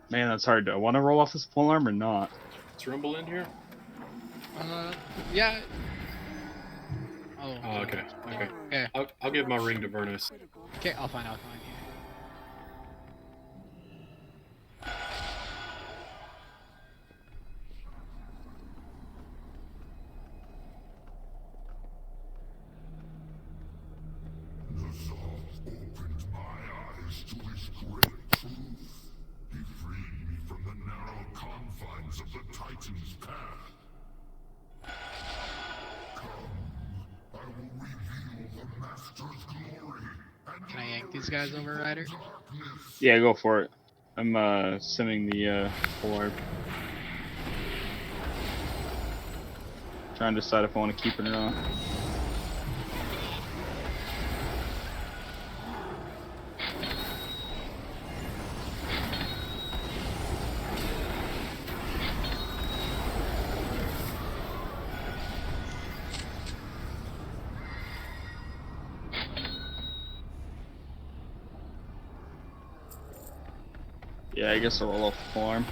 Man, that's hard. Do I want to roll off this pole arm or not? Is Rumble in here? Yeah. Oh. Oh, okay. Okay. Okay. I'll give my ring to Vernos. Okay, I'll find out. Nazal opened my eyes to his great truth. He freed me from the narrow confines of the Titan's path. Come, I will reveal the Master's glory. And Can I yank these guys over, Ryder? darkness. Yeah, go for it. I'm simming the pole arm. Trying to decide if I want to keep it or not. Yeah, I guess I'll roll off the pole arm.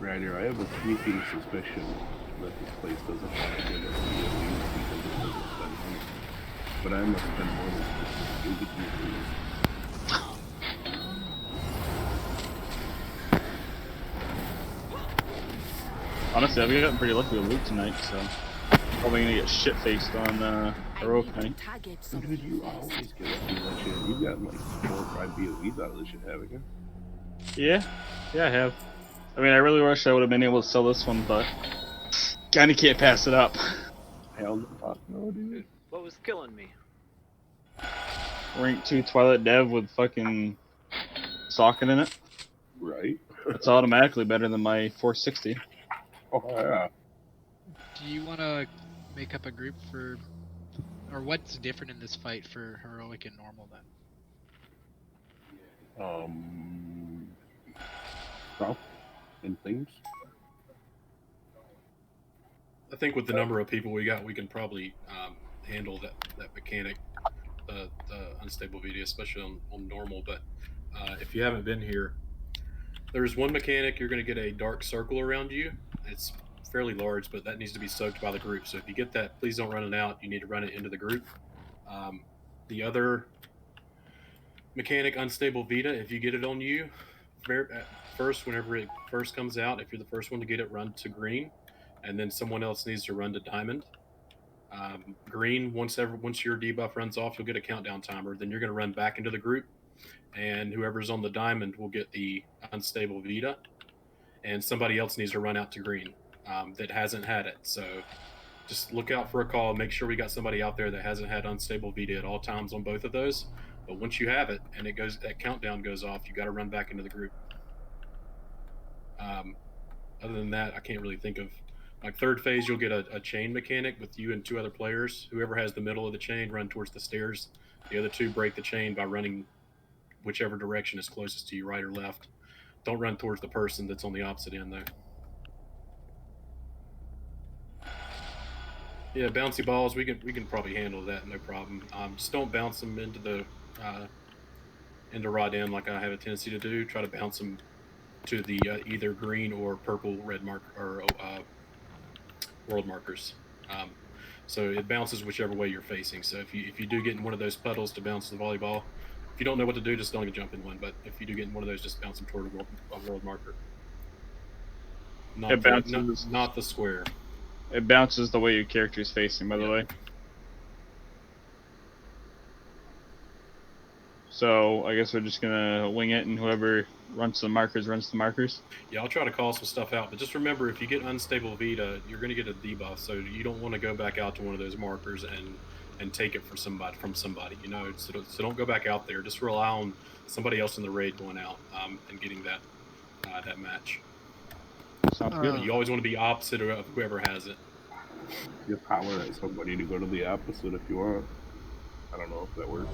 Ryder, I have a sneaking suspicion that this place doesn't have good at POEs because it doesn't spend money. But I must spend more than just give it to you. Honestly, I've gotten pretty lucky with loot tonight, so probably gonna get shit faced on heroic night. Dude, you always get lucky with that shit. You've gotten like 4 or 5 POEs out of this shit, haven't you? Yeah, I have. I mean, I really wish I would have been able to sell this one, but kinda can't pass it up. Hell no, fuck no, dude. What was killing me? Rank 2 Twilight Dev with fucking socket in it. Right? It's automatically better than my 460. Oh, yeah. Do you want to make up a group for, or what's different in this fight for heroic and normal then? Stuff and things. I think with the number of people we got, we can probably handle that mechanic, the unstable VD, especially on normal. But if you haven't been here, there's one mechanic. You're going to get a dark circle around you. It's fairly large, but that needs to be soaked by the group. So if you get that, please don't run it out. You need to run it into the group. The other mechanic, unstable Vita, if you get it on you, at first, whenever it first comes out, if you're the first one to get it, run to green, and then someone else needs to run to diamond. Green, once your debuff runs off, you'll get a countdown timer. Then you're going to run back into the group, and whoever's on the diamond will get the unstable Vita, and somebody else needs to run out to green that hasn't had it. So just look out for a call. Make sure we got somebody out there that hasn't had unstable Vita at all times on both of those. But once you have it and that countdown goes off, you got to run back into the group. Other than that, I can't really think of. Like third phase, you'll get a chain mechanic with you and 2 other players. Whoever has the middle of the chain, run towards the stairs. The other 2 break the chain by running whichever direction is closest to you, right or left. Don't run towards the person that's on the opposite end, though. Yeah, bouncy balls. We can probably handle that, no problem. Just don't bounce them into the into rod end like I have a tendency to do. Try to bounce them to the either green or purple red mark or world markers. So it bounces whichever way you're facing. So if you do get in one of those puddles to bounce the volleyball, if you don't know what to do, just don't jump in one. But if you do get in one of those, just bounce them toward a world marker. It bounces. Not the square. It bounces the way your character is facing, by the Yeah. way. So I guess we're just gonna wing it, and whoever runs the markers runs the markers. Yeah, I'll try to call some stuff out, but just remember, if you get unstable Vita, you're going to get a debuff, so you don't want to go back out to one of those markers and take it from somebody. You know, so don't go back out there. Just rely on somebody else in the raid going out and getting that match. Sounds Uh, good. You always want to be opposite of whoever has it. Just holler at somebody to go to the opposite if you want. I don't know if that works.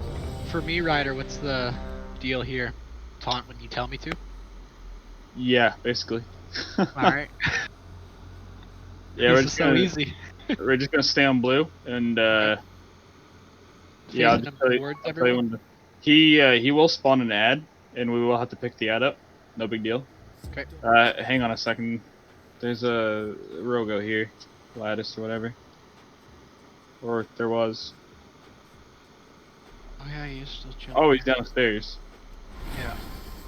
For me, Ryder, what's the deal here? Taunt when you tell me to? Yeah, basically. Alright. Yeah, we're This is just so gonna easy. we're just gonna stay on blue, and yeah, I'll Phasing just them tell you, towards I'll tell you everyone? when he will spawn an ad, and we will have to pick the ad up. No big deal. Okay. Hang on a second. There's a Rogo here, Lattice or whatever, or there was. Oh yeah, he's still chilling. Oh, he's downstairs. Yeah.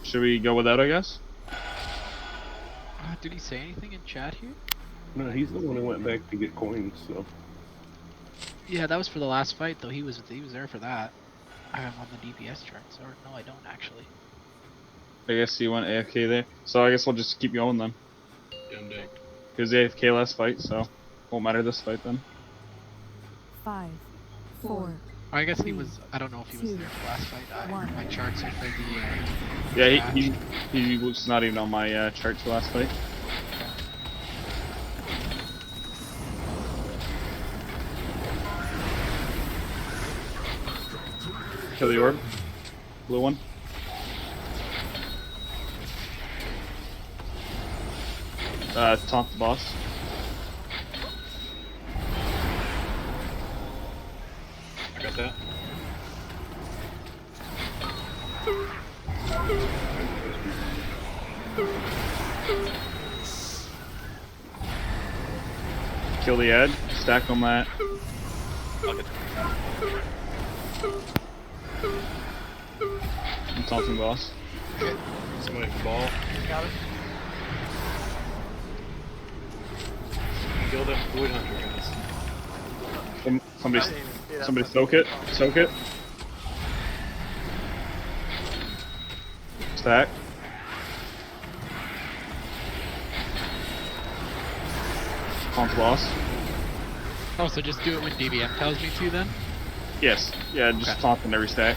Should we go without, I guess? Did he say anything in chat here? No, he's the one who went back to get coins, so. Yeah, that was for the last fight, though. He was there for that. I have him on the DPS charts. Or no, I don't actually. I guess he went AFK there. So I guess we'll just keep going then. He was AFK last fight, so won't matter this fight then. 5, 4. I guess he was. I don't know if he was there for last fight. My charts are for the. Yeah, he was not even on my chart for last fight. Kill the orb. Blue one. Taunt the boss. I got that. Kill the ad. Stack on that. I'm taunting boss. Somebody can ball. Got it. Kill that Void Hunter, guys. Somebody, I didn't even see that. somebody soak it. Soak it. Stack. Taunt the boss. Oh, so just do it when DBM tells me to then? Yes. Yeah, just Okay. taunt in every stack.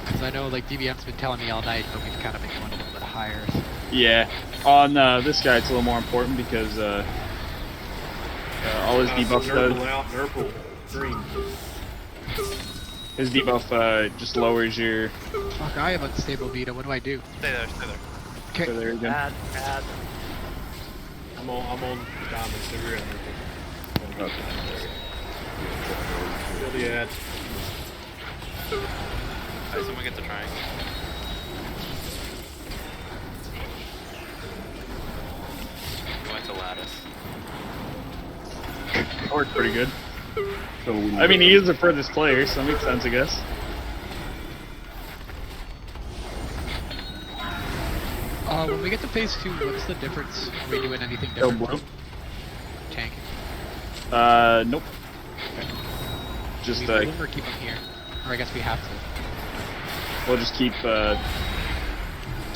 Because I know like DBM's been telling me all night, but we've kind of been going a little bit higher. Yeah. On this guy, it's a little more important because all his debuff Nurple does. out, Nurple. Green. His debuff just lowers your. Fuck, I have unstable Vita. What do I do? Stay there, stay there. Okay. So there you go. Add. I'm on diamond, so you're at Nurple. Okay. Kill the ad. Alright, someone get the triangle. You went to lattice. That worked pretty good. So we I mean, he is the furthest player, so that makes sense, I guess. When we get to phase 2, what's the difference? Are we doing anything Kill different? blue. from tanking? Nope. Just We move him or keep him here? Or I guess we have to. we'll just keep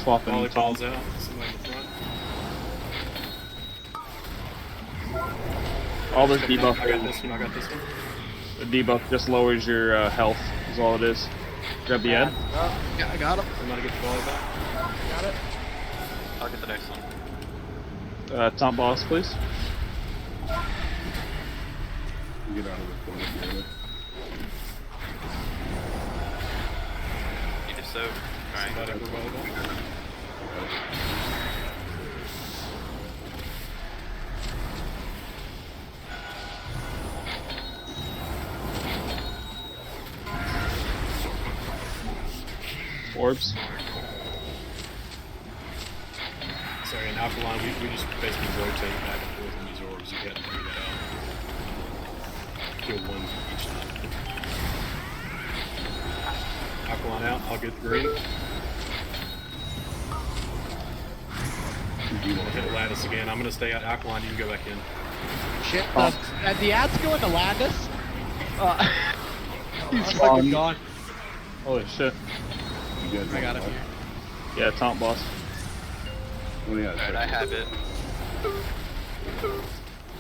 swapping. Volleyball's out. Somebody in the front. All this debuff. I got this one. I got this one. The debuff just lowers your health. Is all it is. Grab the ad. Yeah, I got him. Somebody get the volleyball. Got it. I'll get the next one. Taunt boss, please. get out of the corner together. You just so triangle. Somebody for volleyball. Orbs. Sorry, and Alkaline, we just basically rotate back and forth on these orbs. You got to figure that out. Kill one each time. Alkaline out, I'll get the green. I'll hit Lattice again. I'm going to stay out. Alkaline, you can go back in. Shit, the ad's going to Landis. He's fucking gone. Holy shit. You guys I got him know here. Yeah, taunt boss. Oh, yeah. Alright, I have it.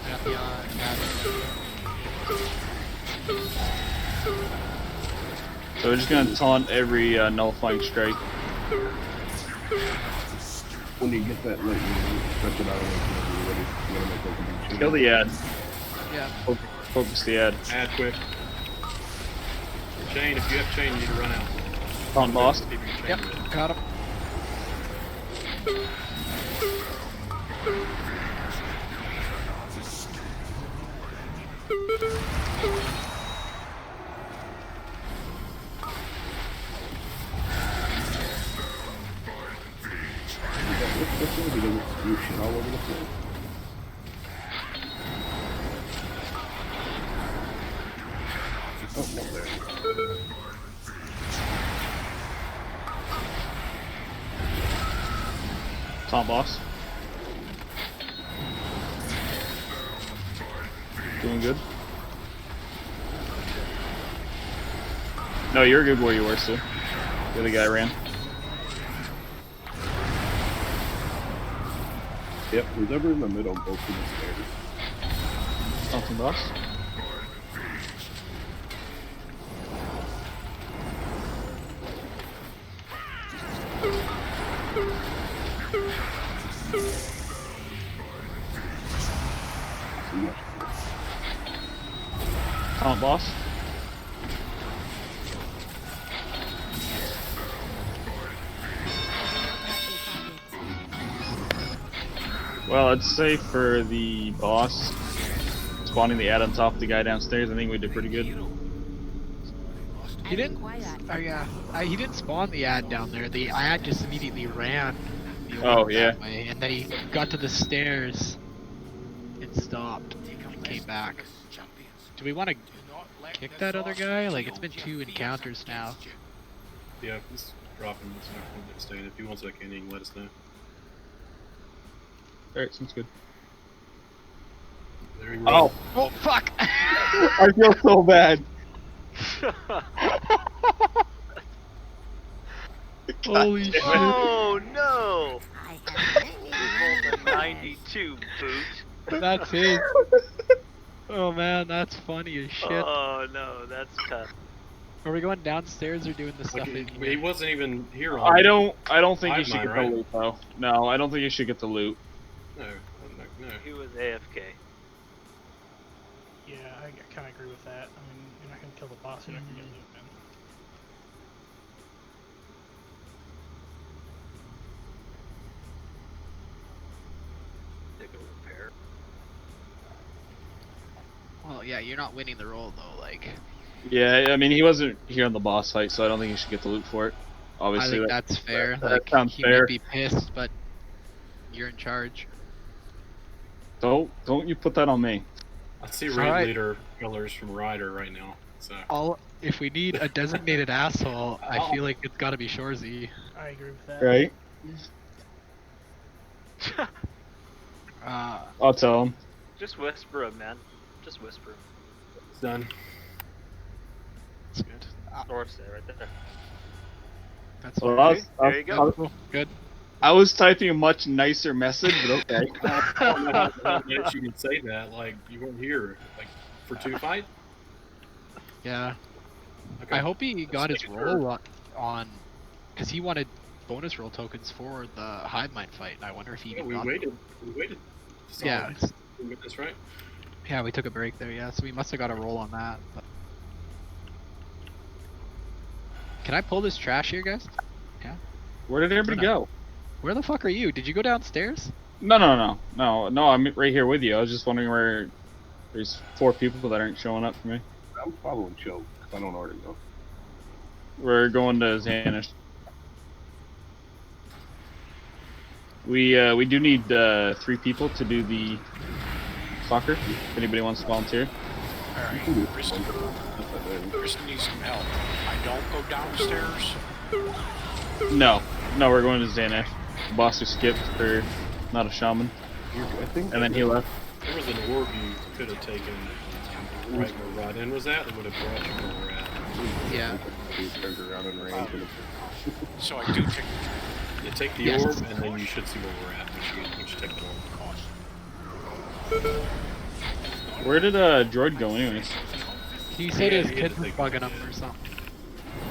Got the ad. So we're just gonna taunt every nullifying strike. When you get that lit, you stretch it out and you're ready. You gotta make like a big chain. Kill the ad. Yeah. Focus the ad. Add quick. Chain, if you have chain, you need to run out. Taunt boss. Keep your chain Yep. lit. Got him. This one, he doesn't do shit all over the place. Oh, no, there. Taunt boss. Doing good. No, you're good where you were, Stu. The other guy ran. Yep, who's ever in the middle, go through the stairs. Taunting boss. Too much. Taunt boss. Well, I'd say for the boss, spawning the ad on top of the guy downstairs, I think we did pretty good. He didn't. Oh yeah. He didn't spawn the ad down there. The ad just immediately ran. The Oh, orb yeah. that way, and then he got to the stairs and stopped and came back. Do we want to kick that other guy? Like, it's been 2 encounters now. Yeah, let's drop him. It's not going to stay. If he wants back in, he can let us know. Alright, sounds good. There he Oh! goes. Oh fuck! I feel so bad. Holy shit! Oh no! We rolled a 92 boot. That's his. Oh man, that's funny as shit. Oh no, that's tough. Are we going downstairs or doing the stuff Like, in he here? wasn't even here on I don't think you Hive should mind, get right? the loot though. No, I don't think you should get the loot. No. He was AFK. Yeah, I kind of agree with that. I mean, you're not going to kill the boss, you're not going to get loot, man. Take a repair. Well, yeah, you're not winning the roll though. Like, Yeah, I mean he wasn't here on the boss fight, so I don't think you should get the loot for it. I Obviously, think that's fair. that Like, sounds he fair. might be pissed, but you're in charge. don't you put that on me. I see All raid right. leader colors from Ryder right now. So If we need a designated asshole, I Oh. feel like it's got to be Shorzy. I agree with that. Right? I'll tell him. Just whisper him, man. Just whisper him. it's done. That's good. North there, right there. That's Well, okay. There you go. Cool. Good. I was typing a much nicer message, but okay. I don't know how much you can say that. Like you weren't here, like for 2 fight. Yeah. Okay. I hope he got his making sure. roll on, because he wanted bonus roll tokens for the hive mind fight. And I wonder if he Yeah, even we got waited. We waited. So Yeah, it's- That's right. yeah, we took a break there. Yeah, so we must have got a roll on that. But... Can I pull this trash here, guys? Where did everybody go? Where the fuck are you? Did you go downstairs? No, I'm right here with you. I was just wondering where there's 4 people that aren't showing up for me. I'm following Choke, because I don't already know. We're going to Xanesh. We do need 3 people to do the soccer. If anybody wants to volunteer. Alright, Kristen needs some help. I don't go downstairs. No, we're going to Xanesh. The boss who skipped for not a shaman, I think. and then he left. There was an orb you could have taken right where Rodin was at. It would have brought you where we're at. Yeah. He turned around and ran. So I do take. You take the Yes. orb, and then you should see where we're at once you take the orb. Where did Droid go anyways? He said Yeah, his he had kids to were take bugging the him or something.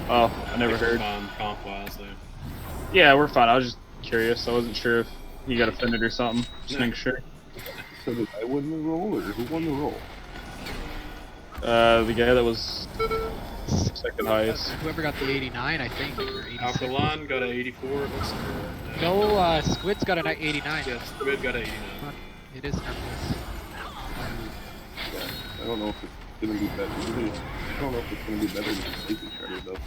Oh, I never heard. Comp-wise, though. Yeah, we're fine. I was just curious. I wasn't sure if he got offended or something. Just make sure. So did I win the roll, or who won the roll? The guy that was second highest. Whoever got the 89, I think, or 86. Alkaline got an 84. It looks like. No, Squid's got an 89. Yeah, Squid got an 89. It is nervous. I don't know if it's gonna be better. I don't know if it's gonna be better than Sleepy Shredder though.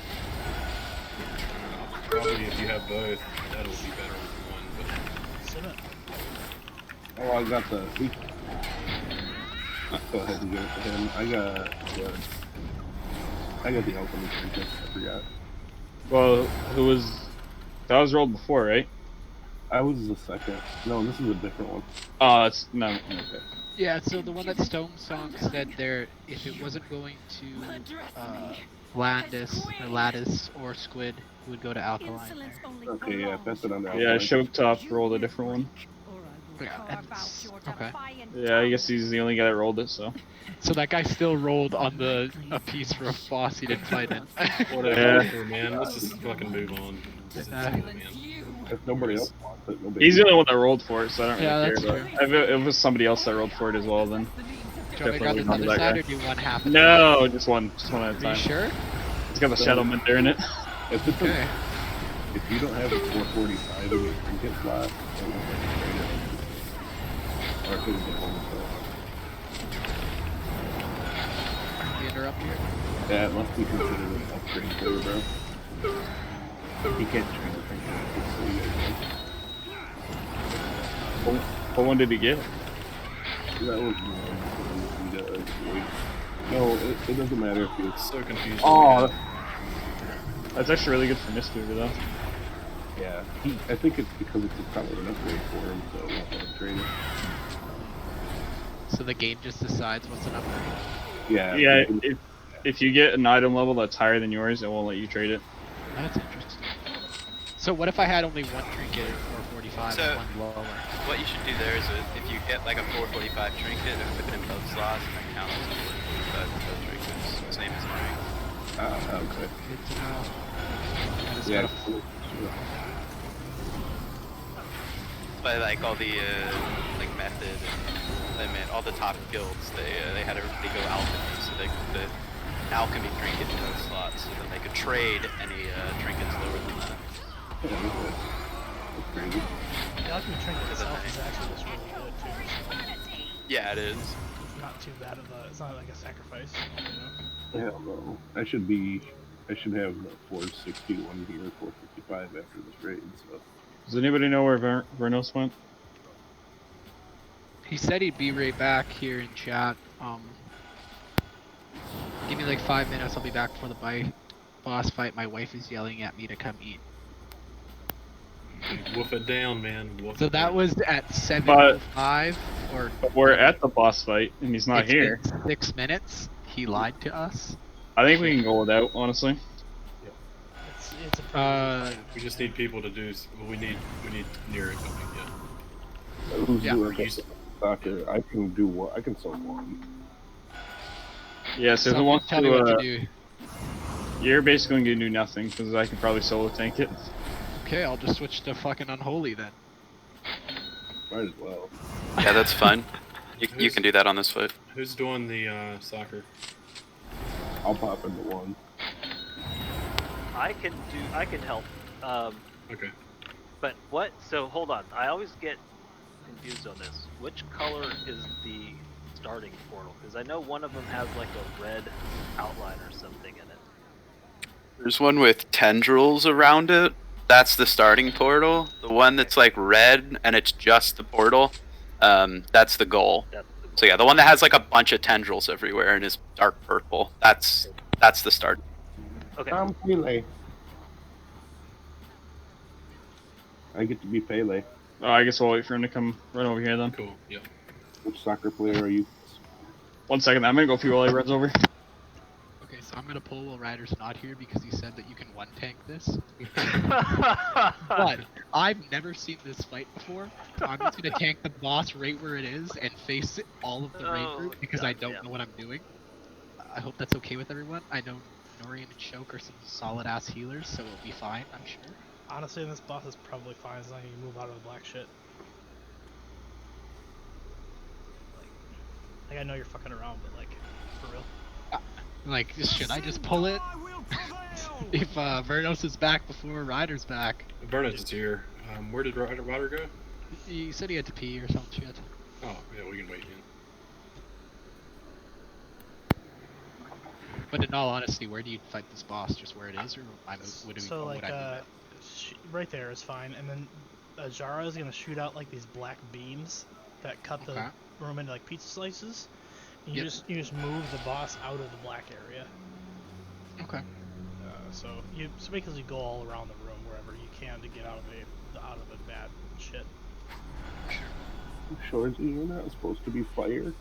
Probably if you have both, that'll be better with one. But Oh, I got the. Go ahead and give it to him. I got the alchemy trinket. I forgot. Well, who was... That was rolled before, right? I was the second. No, this is a different one. Oh, it's... No, okay. Yeah, so the one that Stone Song said there, if it wasn't going to Lattice or Squid, it would go to Alkaline there. Okay, yeah, that's it on the Yeah, alchemy. Showtop rolled a different one. Okay. Yeah, I guess he's the only guy that rolled it, so... So that guy still rolled on a piece for a boss he didn't fight in. whatever, man. Let's just fucking move on. Man. If nobody else wants it, nobody. He's the only one that rolled for it, so I don't Yeah, really that's care. But if it was somebody else that rolled for it as well, then... Do you want me to grab this Definitely other not side that or do one half? No, just one at a Are you time. sure? It's got the Shadow Mentor in it. If it's Okay. if you don't have a 445 in your trinket slot, then we'll just trade it. Or if it's a home The interrupt here. Yeah, it must be considered an upgrade for you, bro. You can't trade the trinket. Just so you guys What one did he get? know. That was one. You gotta wait. No, it doesn't matter if you. So confused. Oh, That's actually really good for Mistweaver, though. yeah. I think it's because it's probably an upgrade for him, so I won't let him trade it. So the game just decides what's an upgrade. Yeah. Yeah, if you get an item level that's higher than yours, it won't let you trade it. That's interesting. So what if I had only one trinket or 445 So- and one lower? What you should do there is if you get like a 445 trinket and put it in both slots, and that counts as 445 with both trinkets. Same as mine. Okay. Good to know. I just Yeah. gotta- But like all the like method and I mean all the top guilds, they had everybody go alchemy, so they could put alchemy trinket in those slots, so then they could trade any trinkets lower than that. That's crazy. The alchemy trinket itself is actually just really good too. Yeah, it is. It's not too bad of a. It's not like a sacrifice. You know? Hell no. I should have 461 here, 455 after this raid, so. Does anybody know where Vernos went? He said he'd be right back here in chat. Give me like 5 minutes, I'll be back for the boss fight. My wife is yelling at me to come eat. Woof it down, man. Woof So it that down. was at 7:05 or But we're at the boss fight, and he's not it's here. been 6 minutes. He lied to us. I think we can go without, honestly. It's a pretty We just need people to do. Well, we need near it. Yeah. Who's Yeah. doing this soccer? I can do one. I can sell one. Yeah, so who Someone wants tell me what to, to do. You're basically going to do nothing, because I can probably solo tank it. Okay, I'll just switch to fucking unholy then. Might as well. Yeah, that's fine. You can do that on this foot. Who's doing the soccer? I'll pop into one. I can help. Okay. But what? So hold on. I always get confused on this. Which color is the starting portal? Because I know one of them has like a red outline or something in it. There's one with tendrils around it, that's the starting portal. The one that's like red and it's just the portal, that's the goal. So yeah, the one that has like a bunch of tendrils everywhere and is dark purple, that's the start. Okay. I'm Pele. I get to be Pele. Oh, I guess we'll wait for him to come right over here then. Cool. Yep. Which soccer player are you? 1 second, I'm gonna go fuel while he runs over. Okay, so I'm gonna pull while Ryder's not here because he said that you can one tank this. But I've never seen this fight before. I'm just gonna tank the boss right where it is and face all of the raid group because I don't know what I'm doing. I hope that's okay with everyone. I know Nori and Choke are some solid ass healers, so it'll be fine, I'm sure. Honestly, this boss is probably fine as long as you move out of the black shit. Like, I know you're fucking around, but like, for real. Like, should I just pull it? If Vernos is back before Ryder's back. Vernos is here. Where did Ryder go? He said he had to pee or some shit. Oh, yeah, we can wait. But in all honesty, where do you fight this boss? Just where it is, or would So would like, I right there is fine, and then Jara is gonna shoot out like these black beams that cut the room into like pizza slices. And you just move the boss out of the black area. Okay. So you basically go all around the room wherever you can to get out of the bad shit. Shorzy, you're not supposed to be fired.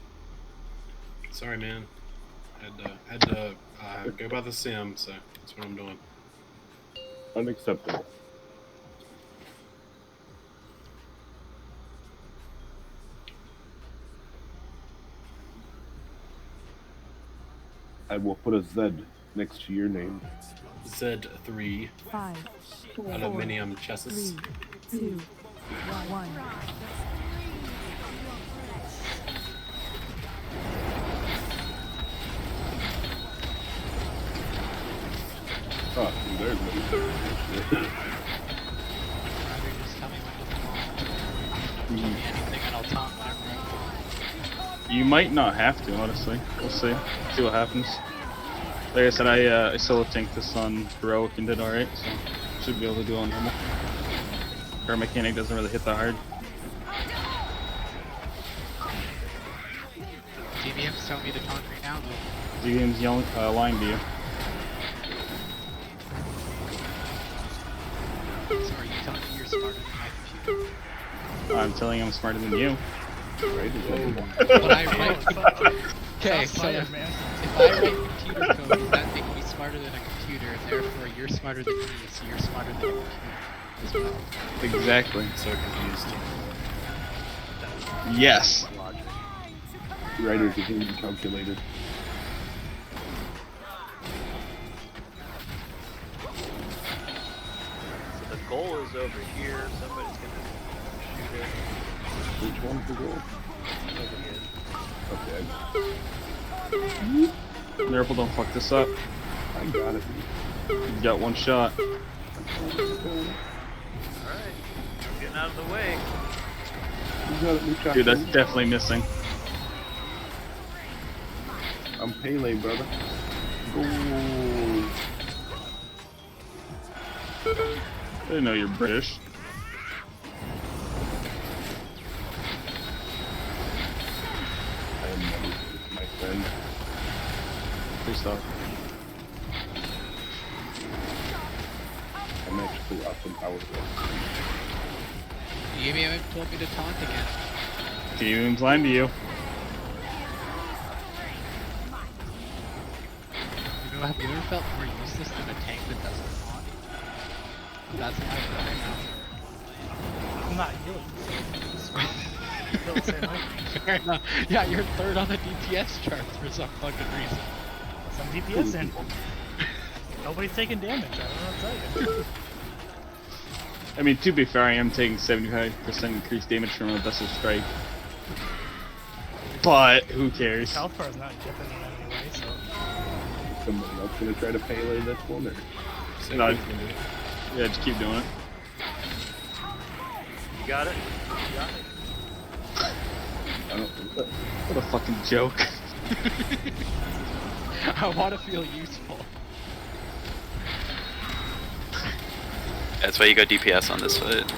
Sorry, man. Had to go by the sim, so that's what I'm doing. Unacceptable. I will put a Z next to your name. Z3. 5, 4, Aluminium chassis. 3, 2, 1. Oh, there's just tell me when to me anything and I'll taunt whenever You might not have to, honestly. We'll see. See what happens. Like I said, I solo tanked this on heroic and did alright, so should be able to do on normal. Our mechanic doesn't really hit that hard. DBM's telling me to taunt right now, though. DBM's yelling, lying to you. So are you telling me you're smarter than my computer? I'm telling him I'm smarter than you. But I write... Okay, so if I write computer code, does that make me smarter than a computer, and therefore you're smarter than me, so you're smarter than a computer as well? Exactly. I'm so confused. Yes. Writers are being calculated. So the goal is over here. Somebody's gonna shoot it. Which one's the goal? Over here. Okay. Nurple, don't fuck this up. I got it. You got one shot. Alright. Getting out of the way. You got it, Lucha. Dude, that's definitely missing. I'm Pele, brother. Go. I didn't know you're British. I am my friend. Free stuff. I'm actually awesome powerful. DBM told me to taunt again. DBM's lying to you. You know, have you ever felt more useless than a tank that doesn't taunt? That's how I feel right now. I'm not healing. You feel the same way? Fair enough. Yeah, you're third on the DPS charts for some fucking reason. Some DPS in. Nobody's taking damage, I don't know what to tell you. I mean, to be fair, I am taking 75% increased damage from a Vessel Strike. But, who cares? Health bar is not dipping in any way, so... Somebody else gonna try to Pele this one, or? No, yeah, just keep doing it. You got it? You got it? I don't think that. What a fucking joke. I want to feel useful. That's why you go DPS on this fight.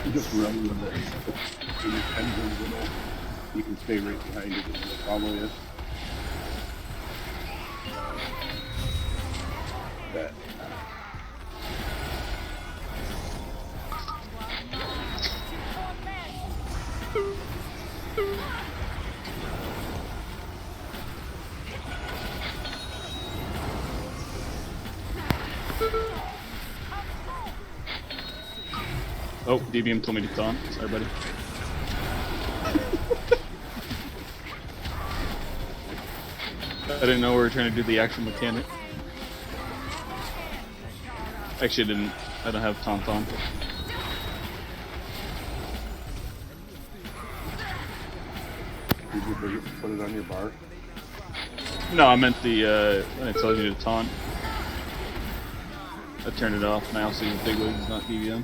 You just run with it. It depends on little. You can stay right behind it and it'll follow you. That. Oh, DBM told me to taunt. Sorry, buddy. I didn't know we were trying to do the actual mechanic. Actually, I didn't. I don't have taunt on. Did you put it on your bar? No, I meant the when it tells you to taunt. I turned it off. And I also use big wigs, not DBM.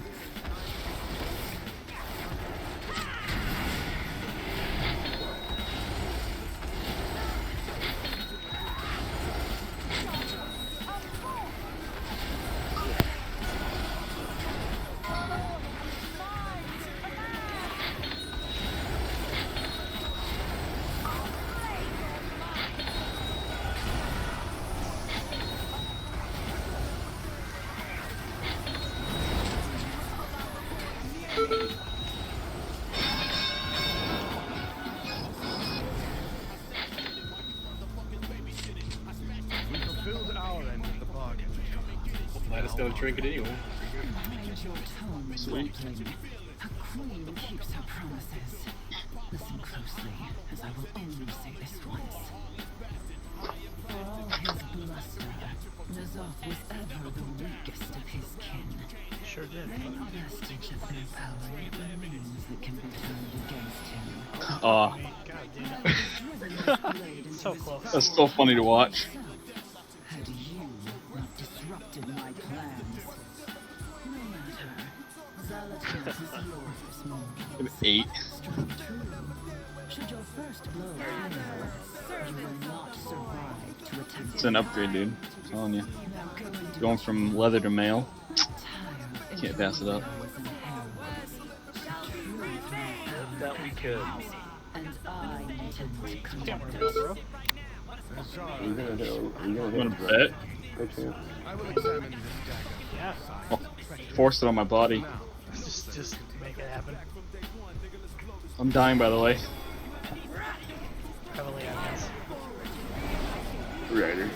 Let us go trinket anyway. Sweet. A queen keeps her promises. Listen closely, as I will only say this once. For all his bluster, N'Zoth was ever the weakest of his kin. Sure did. Any vestige of their power remains that can be turned against him. Aw, God damn it. So close. that's so funny to watch. Had you not disrupted my plans, no matter. Xanesh is yours, Mom. An 8. Strike true. Should your first blow fail, you will not survive to attempt It's an upgrade, dude. I'm telling you. Going from leather to mail. Can't pass it up. That we could. And I intend to Can't conduct worry about, bro. Are you gonna You hit wanna bet? by chance? Yeah. I'll force it on my body. Just make it happen. I'm dying, by the way. Heavily on this. Ryder,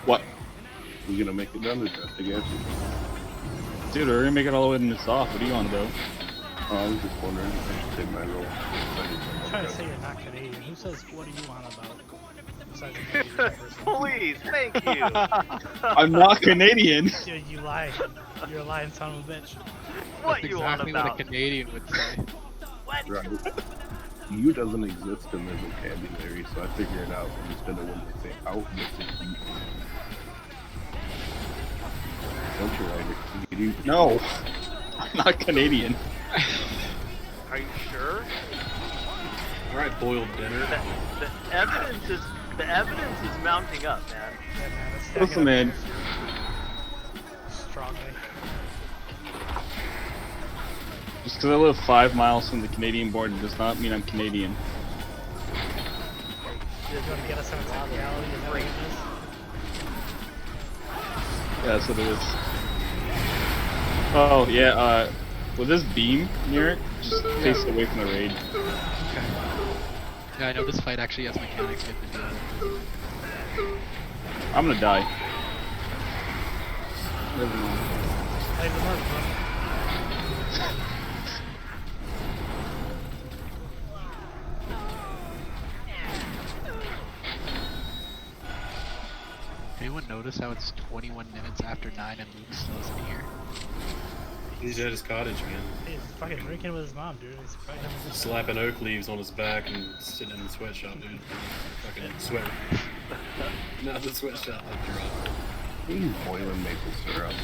What? you gonna make it down to Drest'agath? Dude, we're gonna make it all the way to this off. What are you on about? Oh, I was just wondering if I should take my role. I'm trying to say you're not Canadian. Who says, what do you want about? Besides a Canadian person. Please, thank you. I'm not Canadian. Dude, you lied. You're a lying son of a bitch. What That's you want exactly about? what a Canadian would say. What? Right. You doesn't exist in their vocabulary, so I figure it out instead of when they say out, they say you. Don't you, Ryder? You No, I'm not Canadian. Are you sure? All right, boiled dinner. The evidence is mounting up, man. Yeah, man, let's stack Listen, it up man. strongly. Just because I live 5 miles from the Canadian border does not mean I'm Canadian. You're going to get us in a top reality and everything is. Yeah, that's what it is. Oh, yeah, with this beam near it, just face it away from the raid. Okay. Yeah, I know this fight actually has mechanics you have to deal with. I'm gonna die. Never mind. Leave the mark, bro. Anyone notice how it's 21 minutes after 9 and Luke still isn't here? He's at his cottage again, He's fucking drinking with his mom, dude. He's probably having a good slapping oak leaves on his back and sitting in the sweatshop, dude. Fucking sweat. Not the sweatshop, the drop. He's boiling maple syrup.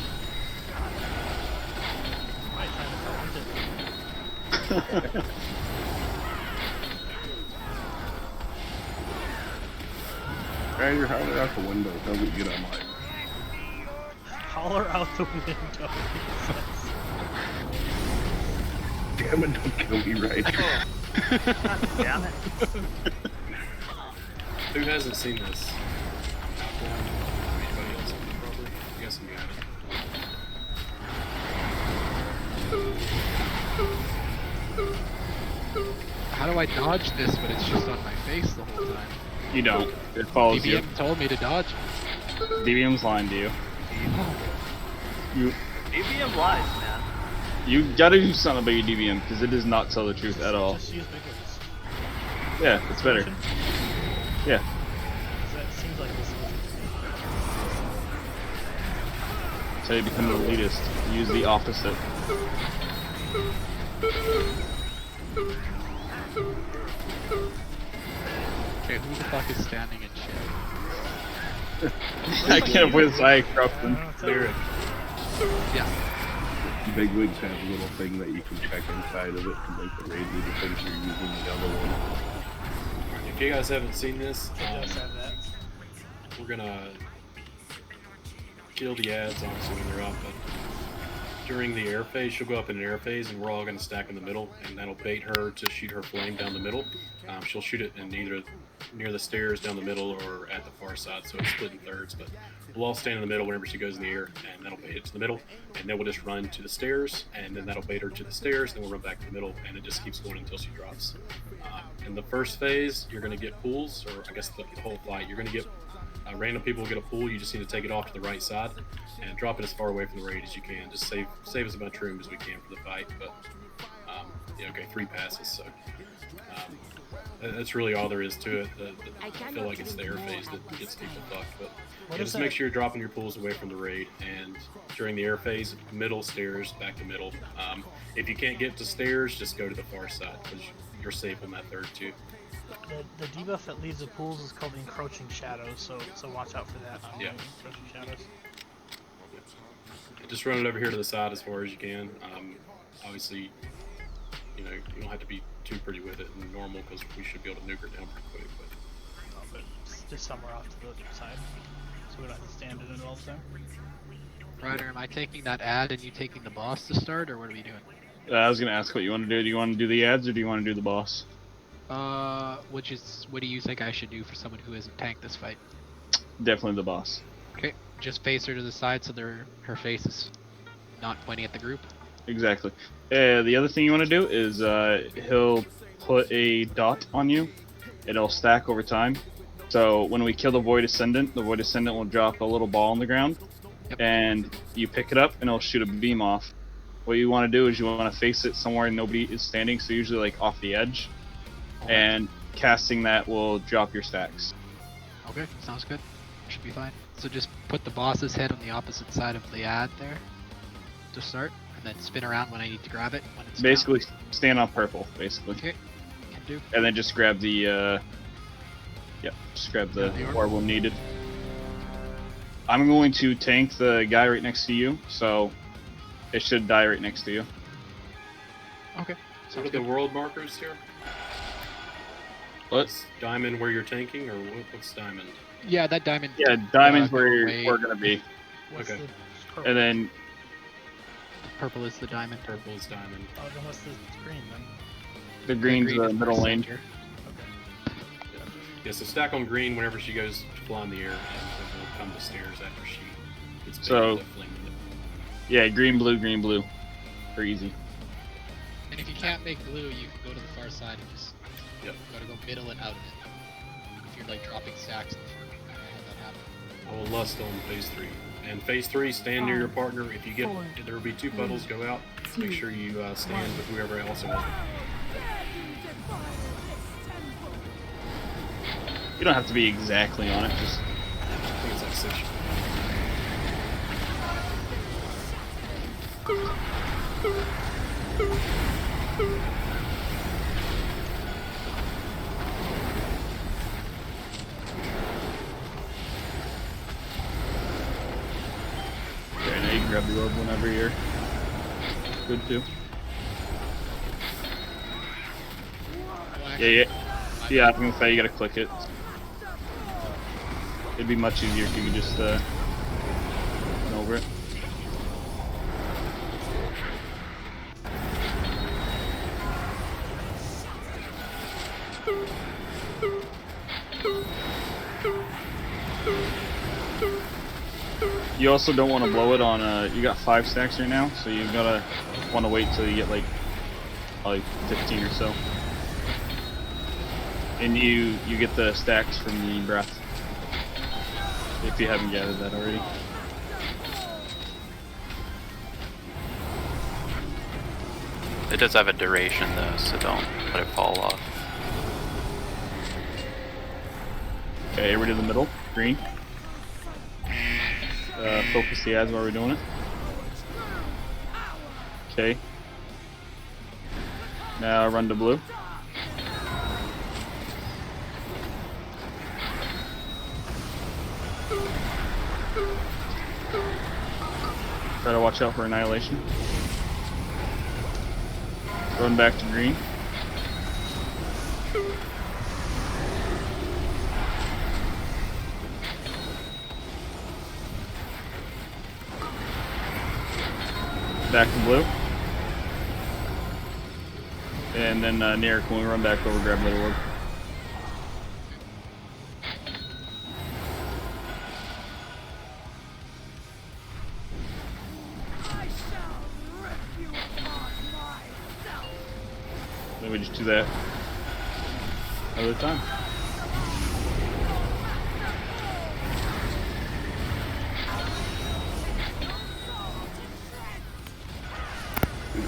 my time to tell him to. Ryder, holler out the window. Tell me to get online. Holler out the window. damn it, don't kill me, right? Damn it. Who hasn't seen this? Anybody else? Probably. I'm guessing you haven't. How do I dodge this, but it's just on my face the whole time? You don't. It follows you. DBM told me to dodge. DBM's lying to you. You DBM lies, man. you gotta do something about your DBM because it does not tell the truth at all. Just use big words. Yeah, it's better. Yeah. 'Cause that seems like this. That's how you become an elitist. Use the opposite. Okay, who the fuck is standing in shit? I can't avoid this eye corruption. Lyric. Yeah. Bigwigs have a little thing that you can check inside of it to make the raid do the things you're using the other one. If you guys haven't seen this, It does have that. we're gonna kill the ads honestly when they're up, but during the air phase, she'll go up in an air phase, and we're all gonna stack in the middle, and that'll bait her to shoot her flame down the middle. She'll shoot it in either near the stairs down the middle or at the far side, so it's split in thirds. But we'll all stand in the middle whenever she goes in the air, and that'll bait it to the middle, and then we'll just run to the stairs, and then that'll bait her to the stairs, then we'll run back to the middle, and it just keeps going until she drops. In the first phase, you're gonna get pools, or I guess the whole fight, you're gonna get random people will get a pool. You just need to take it off to the right side and drop it as far away from the raid as you can. Just save as much room as we can for the fight. But yeah, okay, 3 passes. So that's really all there is to it. I feel like it's the air phase that gets people fucked. But yeah, just make sure you're dropping your pools away from the raid. And during the air phase, middle stairs, back to middle. If you can't get to stairs, just go to the far side because you're safe on that third too. The debuff that leaves the pools is called Encroaching Shadows, so watch out for that. Yeah. Encroaching Shadows. Just run it over here to the side as far as you can. Obviously, you know, you don't have to be too pretty with it in normal because we should be able to nuke her down pretty quick. But just somewhere off to the other side, so we don't have to stand in it all the time. Ryder, am I taking that ad and you taking the boss to start, or what are we doing? I was gonna ask what you want to do. Do you want to do the ads or do you want to do the boss? What do you think I should do for someone who hasn't tanked this fight? Definitely the boss. Okay, just face her to the side so her face is not pointing at the group. Exactly. The other thing you want to do is he'll put a dot on you. It'll stack over time. So when we kill the Void Ascendant will drop a little ball on the ground. Yep. And you pick it up and it'll shoot a beam off. What you want to do is you want to face it somewhere nobody is standing, so usually like off the edge. And casting that will drop your stacks. Okay, sounds good. Should be fine. So just put the boss's head on the opposite side of the ad there to start, and then spin around when I need to grab it. When it's Basically, stand on purple, basically. Okay, can do. And then just grab the, just grab the orb when needed. I'm going to tank the guy right next to you, so it should die right next to you. Okay. So what are the world markers here? What's diamond where you're tanking, or what's diamond? Yeah, that diamond. Yeah, diamond's where we're gonna be. What's Okay. the And then Purple is the diamond. Purple is diamond. Oh, then what's the green then? the green's green the is middle lane. center. Yeah, so stack on green whenever she goes to fly in the air, and then we'll come to stairs after she gets So- big with it. Yeah, green, blue. For easy. And if you can't make blue, you can go to the far side and just Yep. gotta go middle and out of it. If you're like dropping stacks in the front, I had that happen. I will lust on phase 3. And phase 3, stand near your partner. If you get, there will be 2 puddles, go out. Make sure you stand with whoever else is. You don't have to be exactly on it, just I think it's like 6. okay, now you can grab the orb whenever you're good to. Yeah. Yeah, I was gonna say you gotta click it. It'd be much easier if you could just run over it. You also don't want to blow it on, you got 5 stacks right now, so you gotta want to wait till you get like 15 or so. And you get the stacks from the breath, if you haven't gathered that already. It does have a duration though, so don't let it fall off. Okay, everybody to the middle, green. Focus the ads while we're doing it. Okay. Now run to blue. Try to watch out for annihilation. Run back to green. Back to blue. And then near, can we run back over, grab that orb? Then we just do that another time.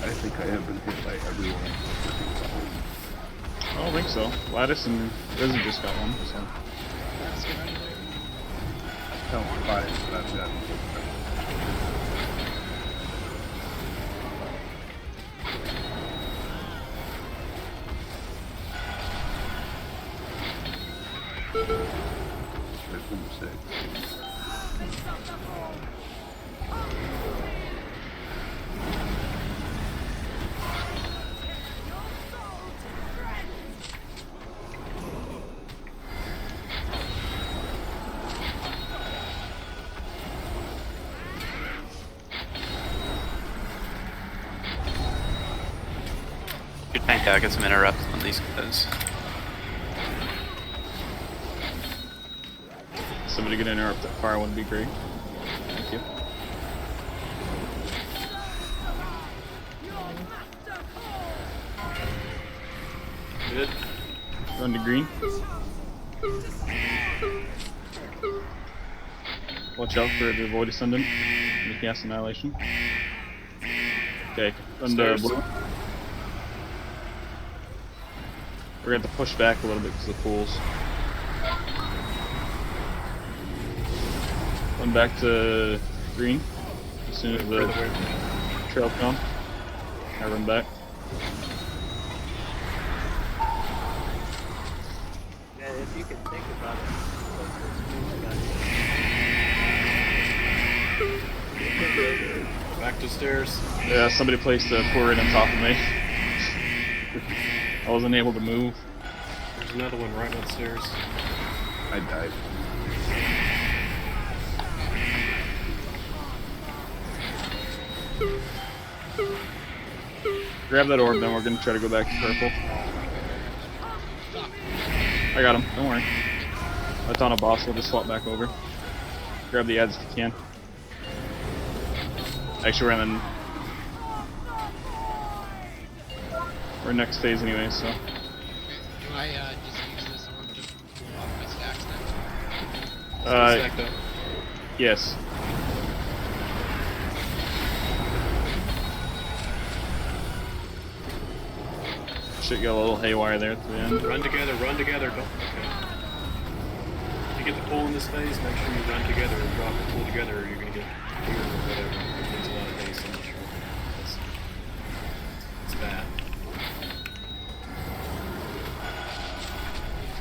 I think I have been hit by everyone. I don't think so. Lattice and Risen just got one, so. No, 5, but I've gotten There's number 6. Should tank out, get some interrupts on these guys. Somebody gonna interrupt that fire would be great. Thank you. Good. Run to green. Watch out for the Void Ascendant. You cast Annihilation. Okay, run to blue. We're going to have to push back a little bit because of the pools. Run back to green as soon as the trail come. I run back. Yeah, if you can think about it. Back to stairs. Yeah, somebody placed a poor on top of me. I wasn't able to move. There's another one right upstairs. I died. Grab that orb, then we're gonna try to go back to purple. I got him, don't worry. That's on a boss, we'll just swap back over. Grab the ads if you can. Actually, we're next phase anyway, so. Do I just use this orb to blow off my stacks then? Stacked up. Yes. Shit got a little haywire there at the end. Run together, run together. Don't, okay. If you get the pull in this phase, make sure you run together and drop and pull together or you're going to get cleared or whatever. There's a lot of haste, I'm not sure. It's bad.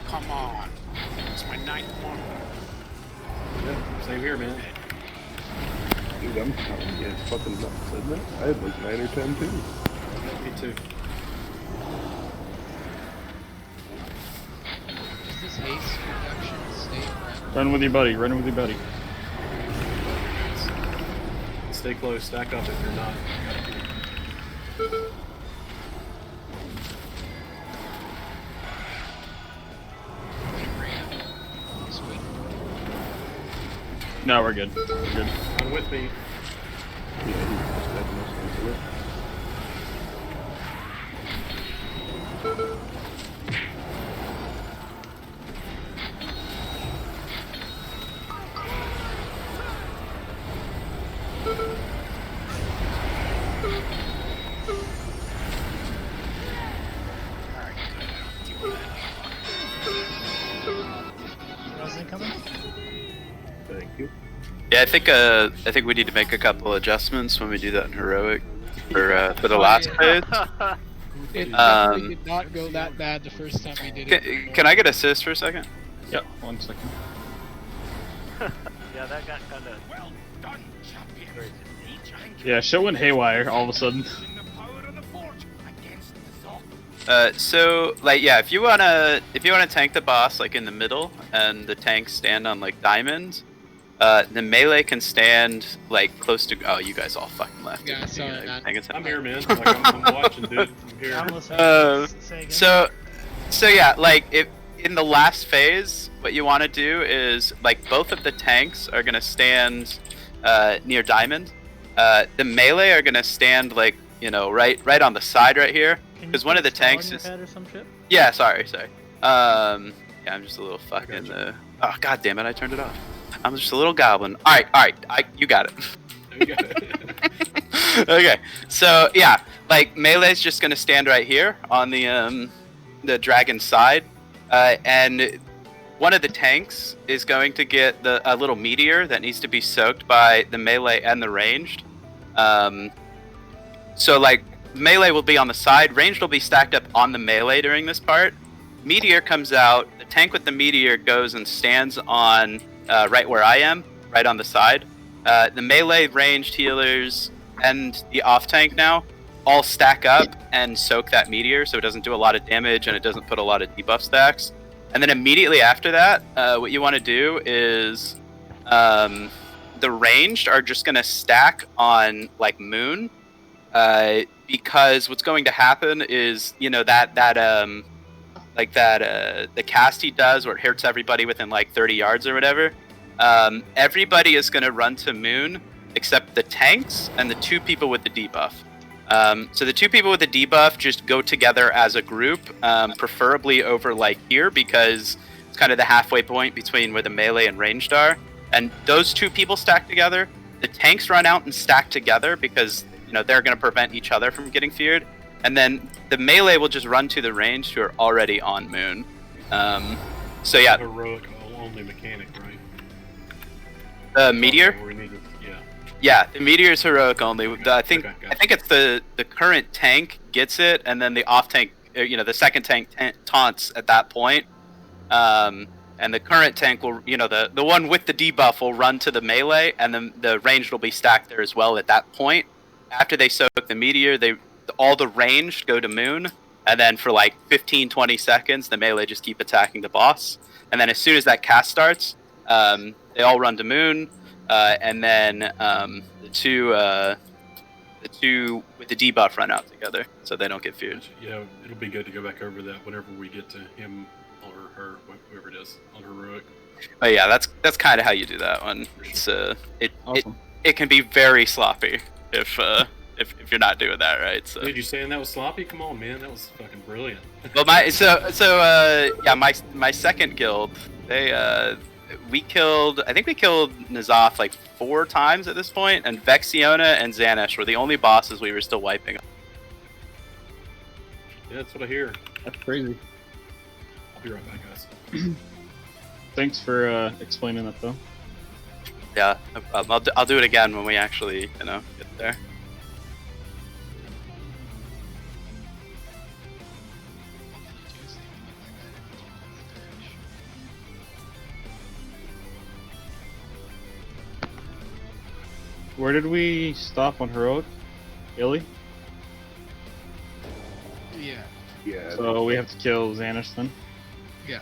Come on. It's my 9th one. Yeah, same here, man. Dude, I'm counting against fucking nuts, isn't it? I had like 9 or 10 too. Me too. Does this haste reduction stay forever? Run with your buddy, run with your buddy. Stay close, stack up if you're not. No, we're good. We're good. Come with me. Yeah, he's just got most of it. Wasn't coming? Thank you. Yeah, I think we need to make a couple adjustments when we do that in heroic for the last phase. It definitely did not go that bad the first time we did it. Can I get assist for a second? Yep, 1 second. Yeah, that got kind of. Well done, champion. crazy. Yeah, shit went haywire all of a sudden. So like yeah, if you wanna tank the boss like in the middle and the tanks stand on like diamonds, the melee can stand like close to. Oh, you guys all fucking left. Yeah, sorry, man. I'm here, man. Like, I'm watching, dude. I'm here. I'm listening. Say again. So yeah, like if in the last phase, what you want to do is like both of the tanks are gonna stand near diamond. The melee are gonna stand like right on the side right here. Because one of the tanks is. Or some shit? Yeah, sorry. Yeah, I'm just a little fucking. Oh god damn it! I turned it off. I'm just a little goblin. All right. You got it. Okay, so yeah, like melee's just gonna stand right here on the dragon's side, and one of the tanks is going to get a little meteor that needs to be soaked by the melee and the ranged. So like. Melee will be on the side, ranged will be stacked up on the melee during this part. Meteor comes out, the tank with the meteor goes and stands on right where I am, right on the side. The melee, ranged, healers, and the off tank now all stack up and soak that meteor so it doesn't do a lot of damage and it doesn't put a lot of debuff stacks. And then immediately after that, what you want to do is the ranged are just going to stack on like moon. Because what's going to happen is, the cast he does where it hurts everybody within like 30 yards or whatever, everybody is going to run to moon except the tanks and the 2 people with the debuff. So the 2 people with the debuff just go together as a group, preferably over like here because it's kind of the halfway point between where the melee and ranged are. And those 2 people stack together, the tanks run out and stack together because they're going to prevent each other from getting feared. And then the melee will just run to the ranged who are already on moon. So yeah. Heroic only mechanic, right? The meteor? Yeah. Yeah, the meteor is heroic only. I think Okay, I think it's the current tank gets it, and then the off tank, the second tank taunts at that point. And the current tank will, the one with the debuff will run to the melee, and then the ranged will be stacked there as well at that point. After they soak the meteor, all the ranged go to moon, and then for like 15-20 seconds, the melee just keep attacking the boss. And then as soon as that cast starts, they all run to moon, and then the two with the debuff run out together, so they don't get feared. Yeah, it'll be good to go back over that whenever we get to him or her, whoever it is, on heroic. Oh yeah, that's kind of how you do that one. It's Awesome. it can be very sloppy if you're not doing that right. So. Dude, you saying that was sloppy? Come on, man, that was fucking brilliant. Well, my second guild, we killed N'Zoth like 4 times at this point, and Vexiona and Xanesh were the only bosses we were still wiping. Yeah, that's what I hear. That's crazy. I'll be right back, guys. Thanks for explaining that though. Yeah, I'll do it again when we actually get there. Where did we stop on heroic? Illy? Yeah. Yeah. So we have to kill Xanesh then? Yeah.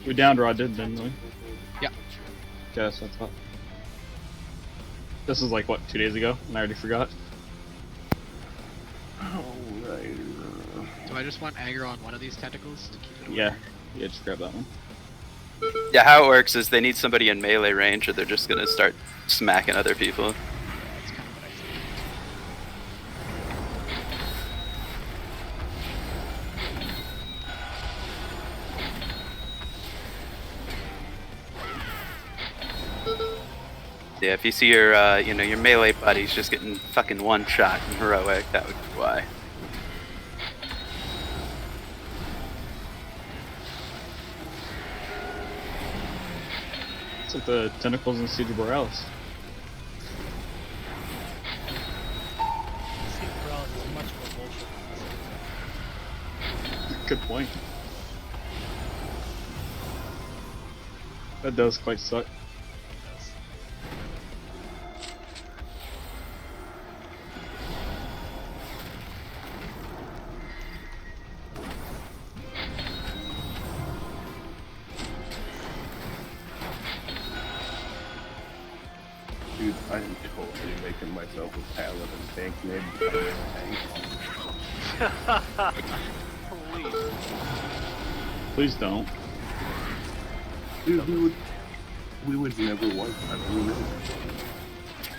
We downed Rod, didn't we? Yeah. Yes, that's what. This was like, what, 2 days ago? And I already forgot. Alright. Do I just want aggro on one of these tentacles to keep it away? Yeah, just grab that one. Yeah, how it works is they need somebody in melee range, or they're just gonna start smacking other people. That's kind of what I think. Yeah, if you see your, your melee buddies just getting fucking one shot in heroic, that would be why. It's like the tentacles in Siege of Borealis. Siege of Borealis is much more bullshit. Good point. That does quite suck. Dude, I'm totally making myself a paladin tank name. Please. Please don't. Dude, we would never want that.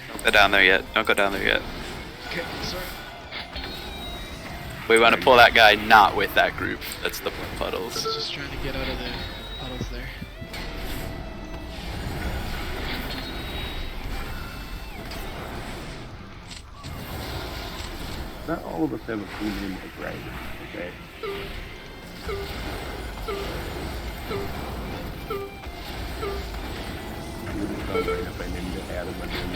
Don't go down there yet. Don't go down there yet. Okay, sorry. We want to pull that guy not with that group. That's the puddles. Just trying to get out of the puddles there. Not all of us have a cool name like Ryder, okay? It wouldn't sound right if I named it Adam again.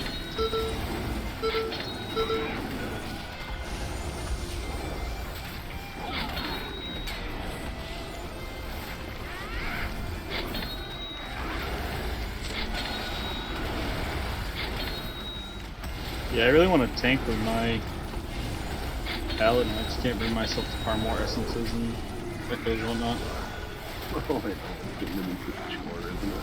Yeah, I really want to tank with my paladin. I just can't bring myself to farm more essences and echoes and whatnot. Oh, I know. It's getting into the chore, isn't it?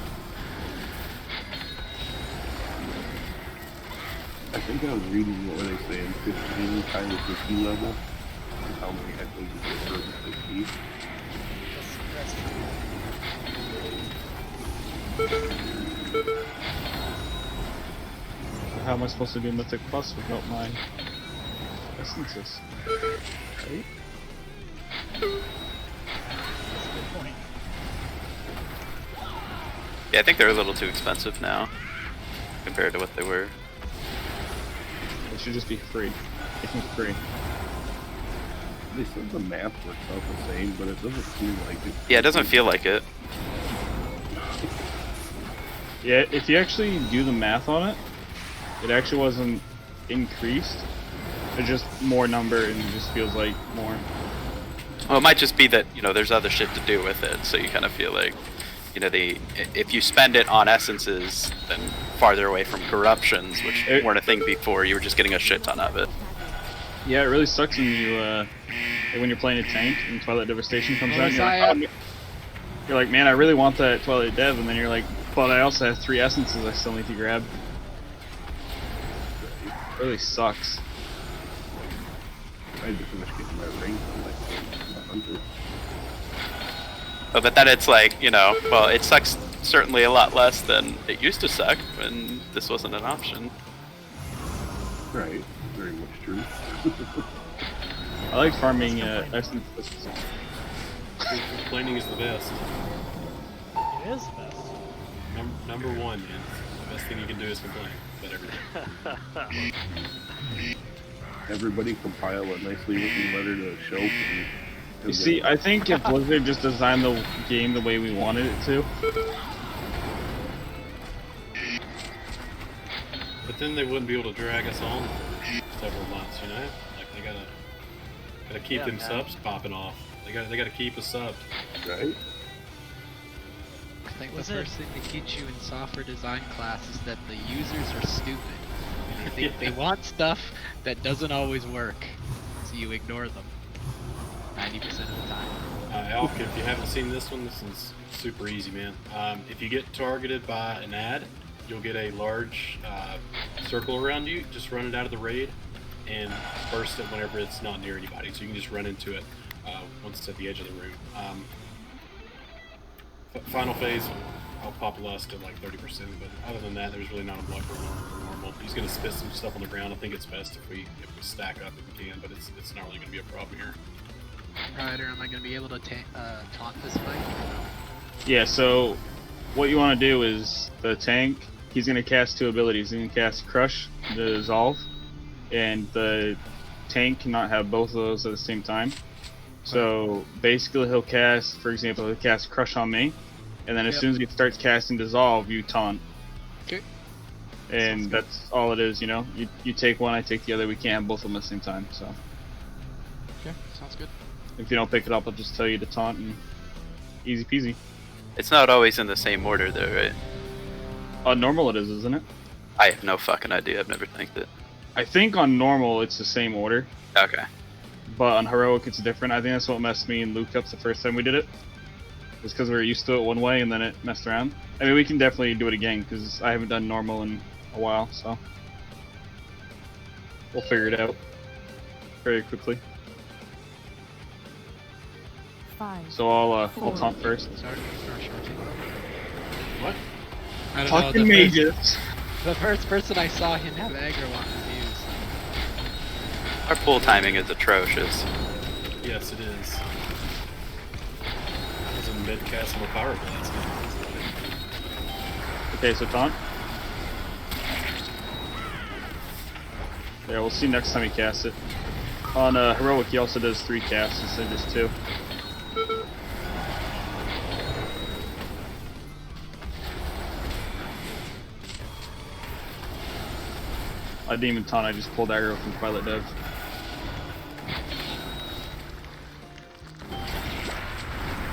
I think I was reading what they say in 15 times 50 level. Is how many echoes you get for 50. How am I supposed to do Mythic Plus without my essences? Right? Yeah, I think they're a little too expensive now compared to what they were. It should just be free. It can be free. They said the math works out the same, but it doesn't seem like it. Yeah, it doesn't feel like it. Yeah, if you actually do the math on it, it actually wasn't increased. It's just more number and it just feels like more. Well, it might just be that, there's other shit to do with it, so you kind of feel like, if you spend it on essences, then farther away from corruptions, which weren't a thing before, you were just getting a shit ton of it. Yeah, it really sucks when you, when you're playing a tank and Twilight Devastation comes out and you're like, man, I really want that Twilight Dev, and then you're like, but I also have 3 essences I still need to grab. It really sucks. I just finished getting my ring from my hunter. But then it's like, well, it sucks certainly a lot less than it used to suck when this wasn't an option. Right, very much true. I like farming essences. Complaining is the best. It is the best. Number one, man. The best thing you can do is complain about everything. Everybody compile a nicely written letter to Shelp. You see, I think if Blizzard just designed the game the way we wanted it to. But then they wouldn't be able to drag us on for several months, Like they gotta keep them subs popping off. They gotta keep us subbed. Right? I think the first thing to teach you in software design class is that the users are stupid. They want stuff that doesn't always work, so you ignore them 90% of the time. Alk, if you haven't seen this one, this is super easy, man. If you get targeted by an ad, you'll get a large circle around you. Just run it out of the raid and burst it whenever it's not near anybody, so you can just run into it. once it's at the edge of the room. Final phase, I'll pop Lust at like 30%, but other than that, there's really not a blocker for normal. He's going to spit some stuff on the ground. I think it's best if we stack up if we can, but it's not really going to be a problem here. Ryder, am I going to be able to taunt this fight? Yeah, so what you want to do is the tank, he's going to cast 2 abilities. He's going to cast Crush, Dissolve, and the tank cannot have both of those at the same time. So basically he'll cast, for example, he'll cast Crush on me, and then as soon as he starts casting Dissolve, you taunt. Okay. And that's all it is, you know? You take one, I take the other, we can't have both of them at the same time, so. Okay, sounds good. If you don't pick it up, I'll just tell you to taunt, and easy peasy. It's not always in the same order though, right? On normal it is, isn't it? I have no fucking idea, I've never thinked it. I think on normal it's the same order. Okay. But on heroic it's different. I think that's what messed me and Luke up the first time we did it. It's because we were used to it one way and then it messed around. I mean, we can definitely do it again because I haven't done normal in a while, so we'll figure it out very quickly. 5. So I'll taunt first. Sorry, What? I don't know, Fucking mages. the first person I saw him have aggro on his views. Our pull timing is atrocious. Yes, it is. I was in mid-cast of a power blast. Okay, so taunt. Yeah, we'll see next time he casts it. On heroic, he also does 3 casts instead of just 2. I didn't even taunt, I just pulled aggro from Twilight Dev.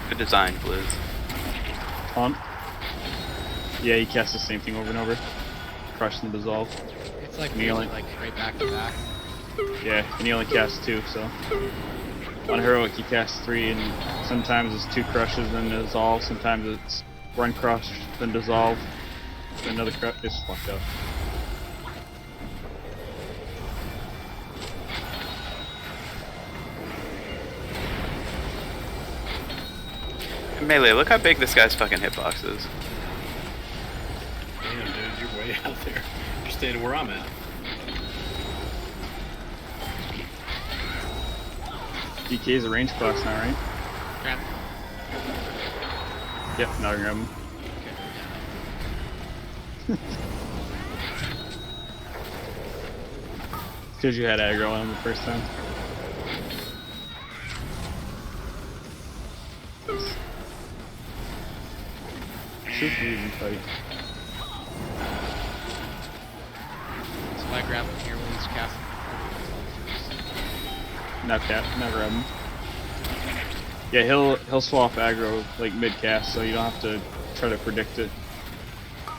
Good design, Blizz. Taunt. Yeah, he casts the same thing over and over. Crush and Dissolve. It's like And he only, like right back to back. yeah, and he only casts 2, so. On heroic, he casts 3, and sometimes it's 2 crushes, then Dissolve. Sometimes it's 1 crush, then Dissolve, then another crush. It's fucked up. Melee, look how big this guy's fucking hitbox is. Damn, dude, you're way out there. You're standing where I'm at. DK is a range class now, right? Grab. Yep, now grab him. Because you had aggro on him the first time. Super easy fight. So I grab him here when he's casting. Not grab him. Yeah, he'll swap aggro like mid cast, so you don't have to try to predict it.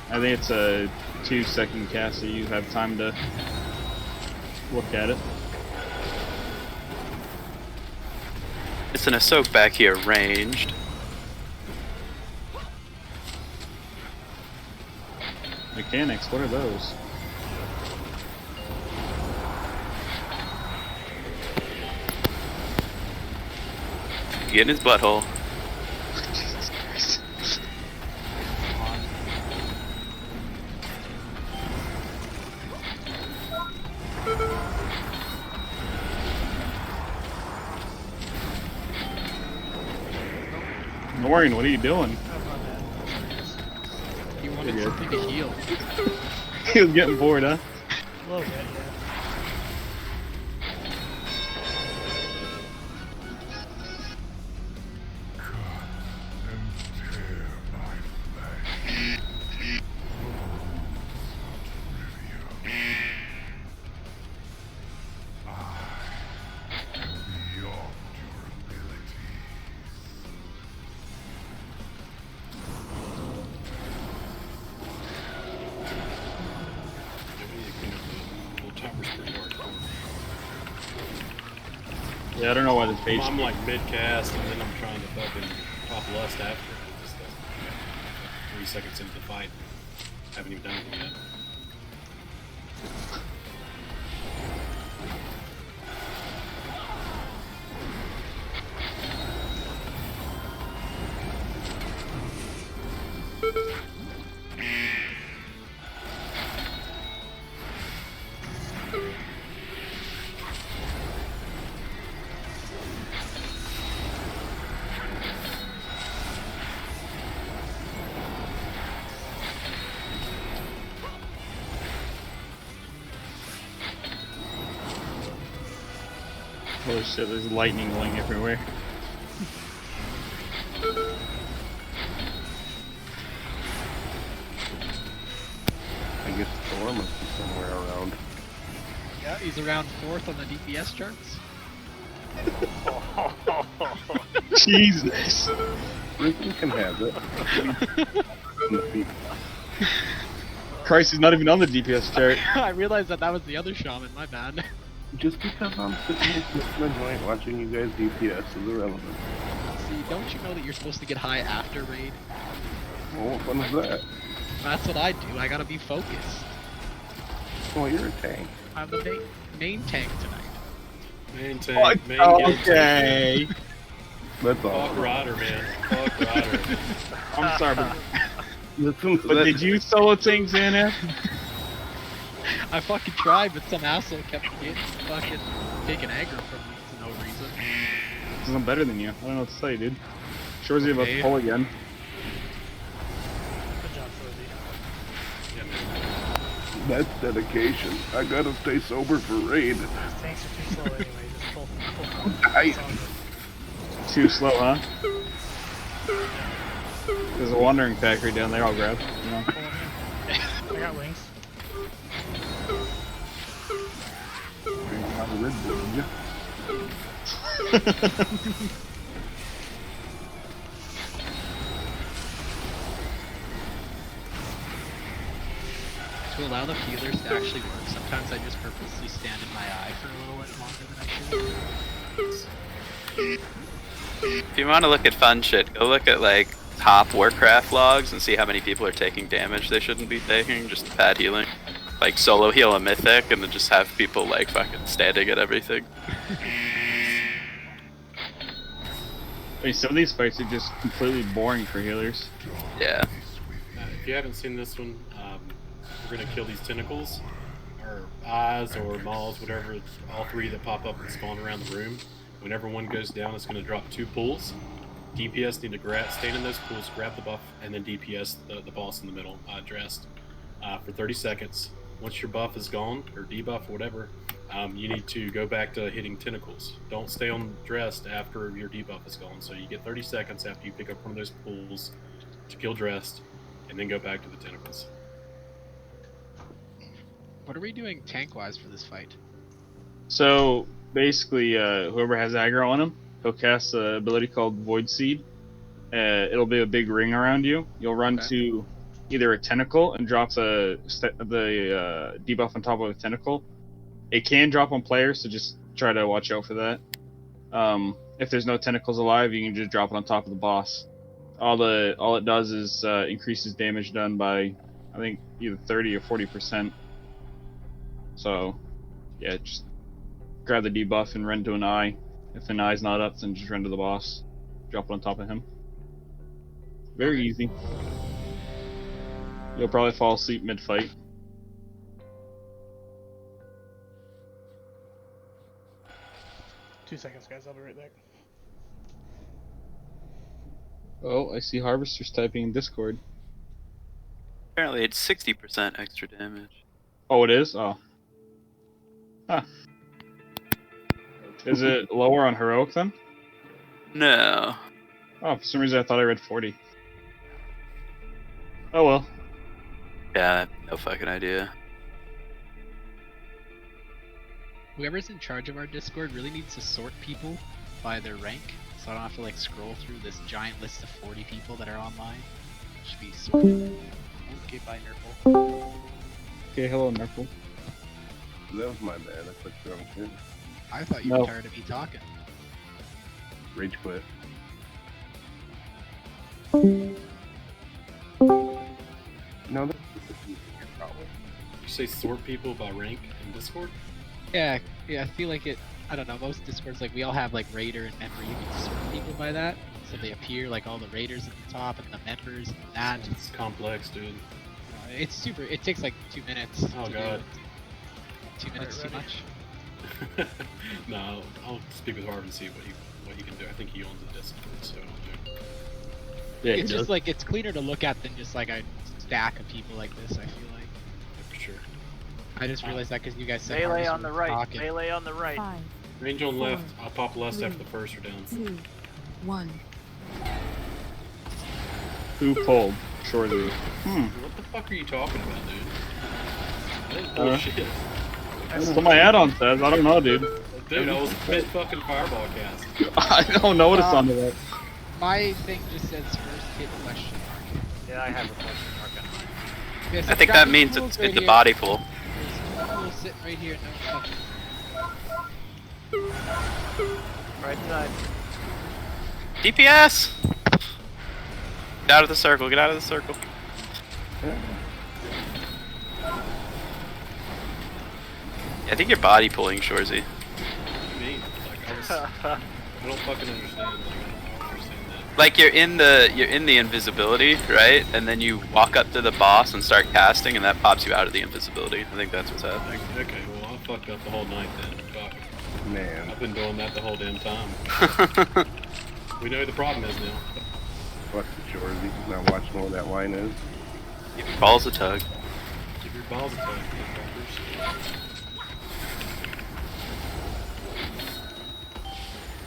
I think it's a 2-second cast, so you have time to look at it. It's an Ahsoka back here, ranged. Mechanics, what are those? Get in his butthole. Jesus Christ. Noreen, what are you doing? He wanted You're something to heal. He was getting bored, huh? A little bit, yeah. Yeah, I don't know why this page. I'm like mid-cast, and then I'm trying to fucking pop Lust after it. Just 3 seconds into the fight. Haven't even done anything yet. Holy shit, there's lightning going everywhere. I guess Thor must be somewhere around. Yeah, he's around 4th on the DPS charts. Jesus. Risen can have it. Christ, he's not even on the DPS chart. I realized that was the other shaman, my bad. Just because I'm sitting here smoking a joint watching you guys DPS is irrelevant. See, don't you know that you're supposed to get high after raid? Well, what fun is that? That's what I do, I gotta be focused. Oh, you're a tank. I'm the main tank tonight. Main tank, main Okay. That's all. Fuck Ryder, man. Fuck Ryder. I'm sorry, Listen, but did you solo tank Xanesh? I fucking tried, but some asshole kept getting fucking taking aggro from me for no reason. Because I'm better than you. I don't know what to say, dude. Shorzy about to pull again. Good job, Frozy. Yeah, man. That's dedication. I gotta stay sober for raid. These tanks are too slow anyway. Just pull. I- Too slow, huh? There's a wandering factory down there I'll grab. You know? I got wings. I'm rid of you. To allow the feelers to actually work, sometimes I just purposely stand in my eye for a little bit longer than I should. If you want to look at fun shit, go look at like top Warcraft logs and see how many people are taking damage they shouldn't be taking, just pad healing. Like solo heal a mythic and then just have people like fucking standing at everything. I mean, some of these fights are just completely boring for healers. Yeah. If you haven't seen this one, we're gonna kill these tentacles, or eyes, or maws, whatever. It's all three that pop up and spawn around the room. Whenever one goes down, it's gonna drop 2 pools. DPS need to stand in those pools, grab the buff, and then DPS the boss in the middle, Drest, for 30 seconds. Once your buff is gone, or debuff, or whatever, you need to go back to hitting tentacles. Don't stay on Drest after your debuff is gone. So you get 30 seconds after you pick up one of those pools to kill Drest, and then go back to the tentacles. What are we doing tank-wise for this fight? So basically, whoever has aggro on him, he'll cast an ability called Void Seed. It'll be a big ring around you. You'll run to either a tentacle and drop the debuff on top of a tentacle. It can drop on players, so just try to watch out for that. If there's no tentacles alive, you can just drop it on top of the boss. All it does is increases damage done by, I think, either 30 or 40%. So, yeah, just grab the debuff and run to an eye. If an eye's not up, then just run to the boss. Drop it on top of him. Very easy. You'll probably fall asleep mid-fight. Two seconds, guys. I'll be right back. Oh, I see Harvester's typing in Discord. Apparently it's 60% extra damage. Oh, it is? Oh. Huh. Is it lower on Heroic then? No. Oh, for some reason I thought I read 40. Oh well. Yeah, I have no fucking idea. Whoever's in charge of our Discord really needs to sort people by their rank, so I don't have to like scroll through this giant list of 40 people that are online. It should be sorted. Okay, bye, Nurple. Okay, hello, Nurple. That was my bad. I clicked the wrong shit. I thought you were tired of me talking. Rage quit. No, that's your problem. You say sort people by rank in Discord? Yeah, I feel like it. I don't know. Most Discords, like we all have like Raider and member. You can sort people by that, so they appear like all the Raiders at the top and the members and that. It's complex, dude. It's super. It takes like 2 minutes. Oh to god. Do. 2 minutes too much. No, I'll speak with Harv and see what he can do. I think he owns the Discord, so Yeah, it's just like it's cleaner to look at than just like a stack of people like this. I feel like. yeah, for sure. I just realized that because you guys said Melee Harvest on the was right. talking. Melee on the right. 5, Range on left. I'll pop left after the first are down. 2, 1. Who pulled? Shortly. What the fuck are you talking about, dude? That is bullshit. That's what my add-on says. I don't know, dude. Dude, I was mid fucking fireball cast. I don't know what it's on the My thing just says first hit question mark. Yeah, I have a question mark on mine. Okay, so I think got that these means tools it's right in the here. body pool. There's 2 tools sitting right here, no one's touching. Right side. DPS! Get out of the circle, get out of the circle. I think you're body pulling, Shorzy. What do you mean? I don't fucking understand. I don't understand that. Like you're in the invisibility, right? And then you walk up to the boss and start casting, and that pops you out of the invisibility. I think that's what's happening. Okay, well I fucked up the whole night then. Fuck. Man. I've been doing that the whole damn time. We know what the problem is now. Fuck the Shorzy. Not watching what that line is. Give your balls a tug. Give your balls a tug, motherfuckers.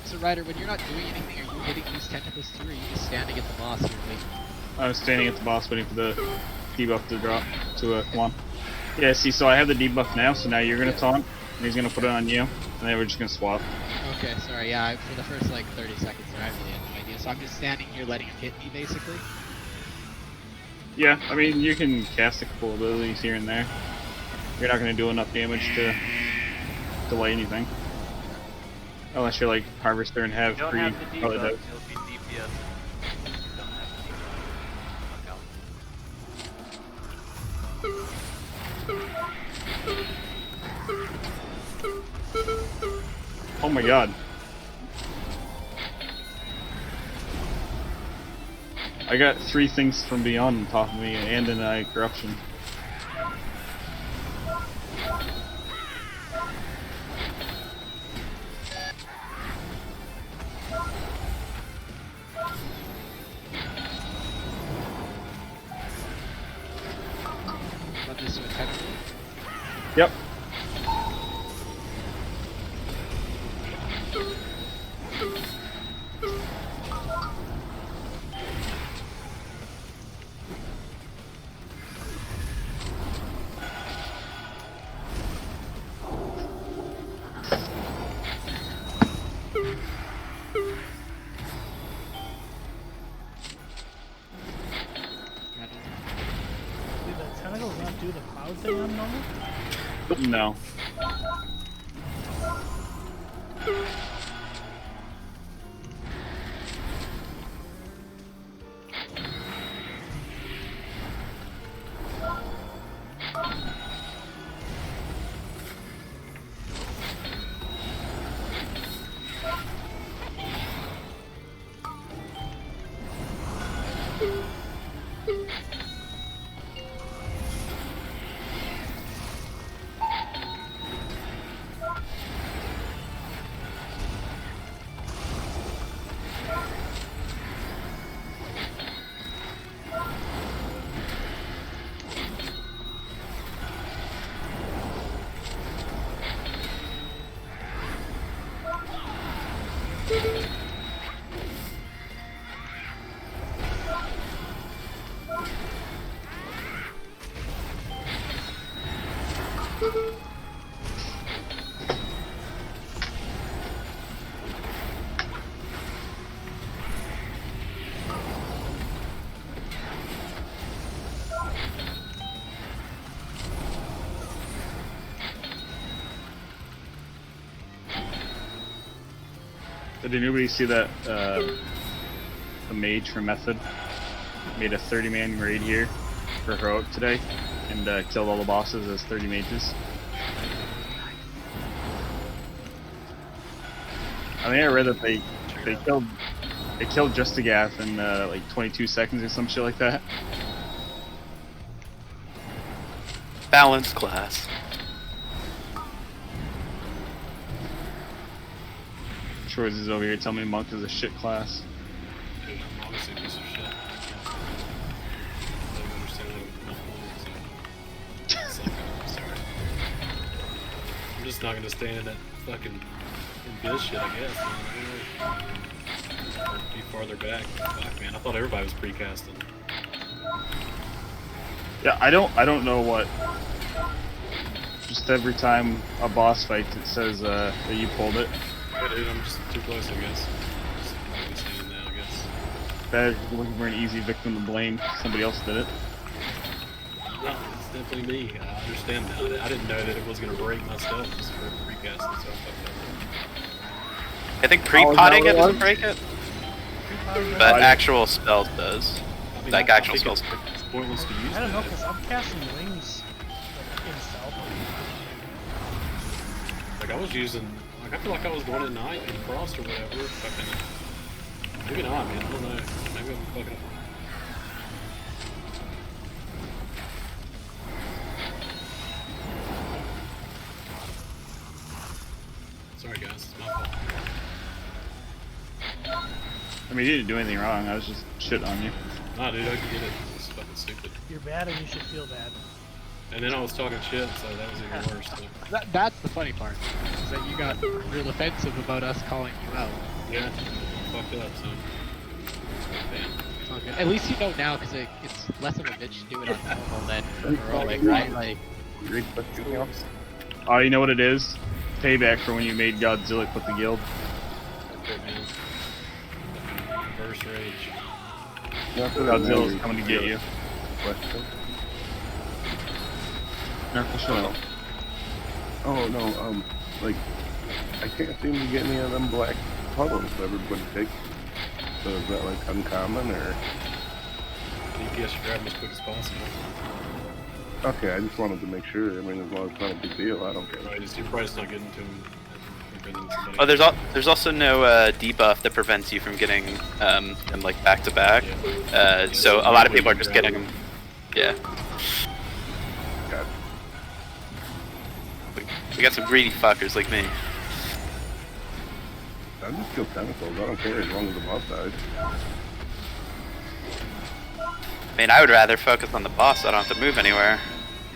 So Ryder, when you're not doing anything, are you hitting these tentacles too, or are you just standing at the boss here waiting? I was standing at the boss waiting for the debuff to drop to a 1. Yeah, see, so I have the debuff now, so now you're gonna taunt, and he's gonna put it on you, and then we're just gonna swap. Okay, sorry, yeah, for the first like 30 seconds there, I really had no idea. So I'm just standing here letting him hit me, basically? Yeah, I mean, you can cast a couple abilities here and there. You're not gonna do enough damage to delay anything. Unless you're like Harvester and have Don't free. have the Probably debuff, does. it'll be DPS. Don't have the debuff. Oh my god. I got 3 things from beyond on top of me and an eye corruption. Run this to a tentacle. Yep. Did the tentacles not do the cloud thing on normal? No. Did anybody see that the mage from Method made a 30-man raid here for Heroic today and killed all the bosses as 30 mages? I think I read that they killed Drest'agath in like 22 seconds or some shit like that. Balanced class. Shores is over here telling me Monk is a shit class. Dude, I'm obviously a piece of shit. I don't understand what I'm sorry. I'm just not gonna stand it. fucking in this shit, I guess. Or be farther back. Fuck, man, I thought everybody was precasting. Yeah, I don't know what. Just every time a boss fights, it says that you pulled it. Yeah, dude, I'm just too close, I guess. Just be saying that, I guess. Better looking for an easy victim to blame. Somebody else did it. No, it's definitely me. I understand now. I didn't know that it was gonna break my stuff just for precasting, so I fucked up. I think pre-potting it doesn't break it, but actual spells does. I mean, Like I actual think spells. it's pointless to use I don't know, that. because I'm casting wings in stealth. Like I was using, like I feel like I was going at night in Frost or whatever. Fucking, maybe not, man. I don't know. Maybe I'm fucking. Sorry guys, it's my fault. I mean, you didn't do anything wrong. I was just shitting on you. Nah, dude, I get it. It's fucking stupid. You're bad and you should feel bad. And then I was talking shit, so that was even worse. So. That's the funny part, is that you got real offensive about us calling you out. Yeah, fucked up, so. Damn. It's all good. At least you know now, because it's less of a bitch to do it on normal than heroic, right? Like, Oh, you know what it is? Payback for when you made Godzilla quit the guild. That's it, man. Reverse rage. Godzilla's coming to get you. Question? Narco, shut up. Oh no, like I can't seem to get any of them black puddles everybody takes. So is that like uncommon or? DPS should grab them as quick as possible. Okay, I just wanted to make sure. I mean, as long as it's not a big deal, I don't care. Right, you're probably just not getting to them. Oh, there's also no debuff that prevents you from getting them like back to back. So a lot of people are just getting them. Yeah. Got We got some greedy fuckers like me. I just kill tentacles. I don't care as long as the boss dies. I mean, I would rather focus on the boss so I don't have to move anywhere.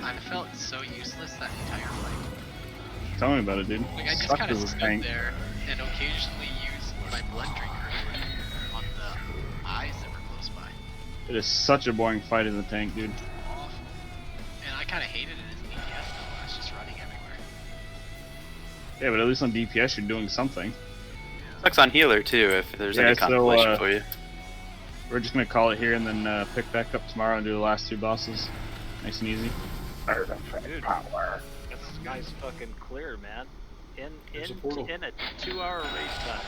I felt so useless that entire fight. Tell me about it, dude. Like, I just Sucked kind of as a stood tank. there and occasionally used my blood drinker on the eyes that were close by. It is such a boring fight in the tank, dude. Awful. And I kind of hated it as DPS though. I was just running everywhere. Yeah, but at least on DPS you're doing something. Sucks on healer too if there's Yeah, any so, consolation for you. We're just gonna call it here and then pick back up tomorrow and do the last 2 bosses. Nice and easy. Dude, this guy's fucking clear, man. In There's a portal. a 2-hour race time.